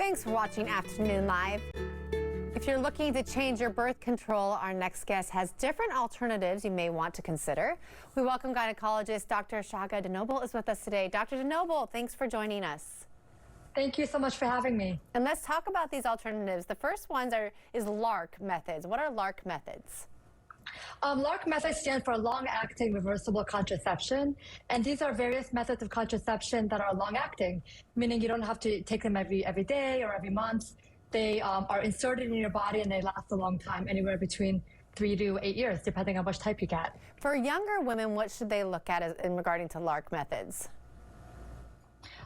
Thanks for watching Afternoon Live. If you're looking to change your birth control, our next guest has different alternatives you may want to consider. We welcome gynecologist Dr. Shaga DeNoble is with us today. Dr. DeNoble, thanks for joining us. Thank you so much for having me. And let's talk about these alternatives. The first ones is LARC methods. What are LARC methods? LARC methods stand for long-acting reversible contraception, and these are various methods of contraception that are long-acting, meaning you don't have to take them every day or every month. They are inserted in your body and they last a long time, anywhere between 3 to 8 years, depending on which type you get. For younger women, what should they look at in regarding to LARC methods?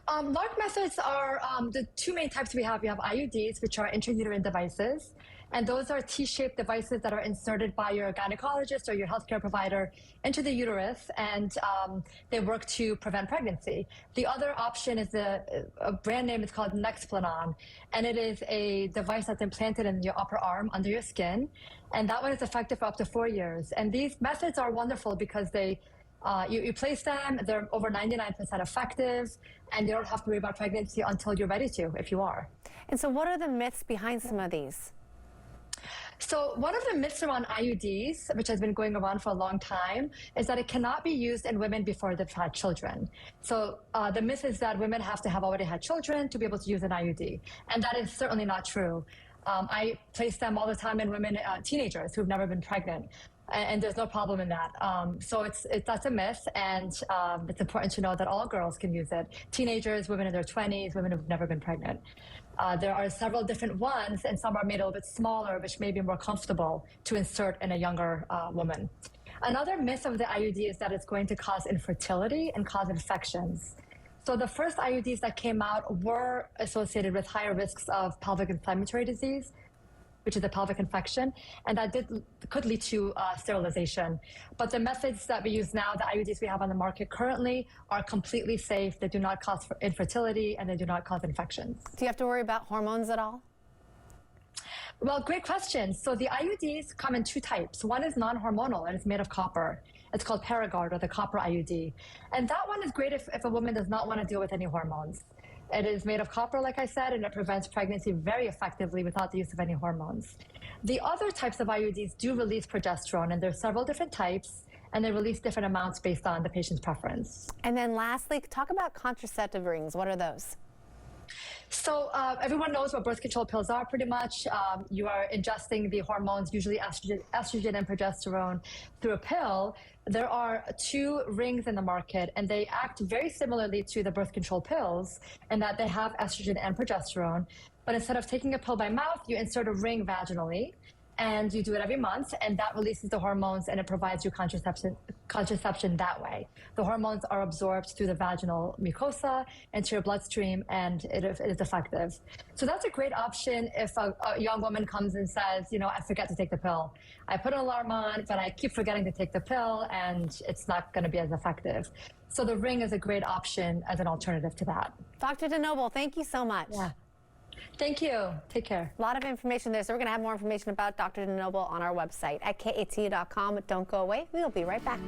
LARC methods are the two main types we have. We have IUDs, which are intrauterine devices, and those are T-shaped devices that are inserted by your gynecologist or your healthcare provider into the uterus, and they work to prevent pregnancy. The other option is a brand name is called Nexplanon, and it is a device that's implanted in your upper arm under your skin, and that one is effective for up to 4 years. And these methods are wonderful because you place them, they're over 99% effective, and you don't have to worry about pregnancy until you're ready to, if you are. And so what are the myths behind some of these? So one of the myths around IUDs, which has been going around for a long time, is that it cannot be used in women before they've had children. So the myth is that women have to have already had children to be able to use an IUD, and that is certainly not true. I place them all the time in women, teenagers who've never been pregnant. And there's no problem in that. So that's a myth, and it's important to know that all girls can use it. Teenagers, women in their 20s, women who've never been pregnant. There are several different ones, and some are made a little bit smaller, which may be more comfortable to insert in a younger woman. Another myth of the IUD is that it's going to cause infertility and cause infections. So the first IUDs that came out were associated with higher risks of pelvic inflammatory disease, which is a pelvic infection, and that could lead to sterilization. But the methods that we use now, the IUDs we have on the market currently, are completely safe. They do not cause infertility, and they do not cause infections. Do you have to worry about hormones at all? Well, great question. So the IUDs come in two types. One is non-hormonal, and it's made of copper. It's called Paragard, or the copper IUD. And that one is great if a woman does not want to deal with any hormones. It is made of copper, like I said, and it prevents pregnancy very effectively without the use of any hormones. The other types of IUDs do release progesterone, and there's several different types, and they release different amounts based on the patient's preference. And then lastly, talk about contraceptive rings. What are those? So everyone knows what birth control pills are pretty much. You are ingesting the hormones, usually estrogen and progesterone, through a pill. There are 2 rings in the market, and they act very similarly to the birth control pills in that they have estrogen and progesterone. But instead of taking a pill by mouth, you insert a ring vaginally, and you do it every month, and that releases the hormones, and it provides you contraception that way. The hormones are absorbed through the vaginal mucosa into your bloodstream, and it is effective. So that's a great option if a young woman comes and says, you know, I forget to take the pill. I put an alarm on, but I keep forgetting to take the pill, and it's not going to be as effective. So the ring is a great option as an alternative to that. Dr. DeNoble, thank you so much. Yeah. Thank you. Take care. A lot of information there, so we're going to have more information about Dr. DeNoble on our website at KATU.com. Don't go away. We'll be right back.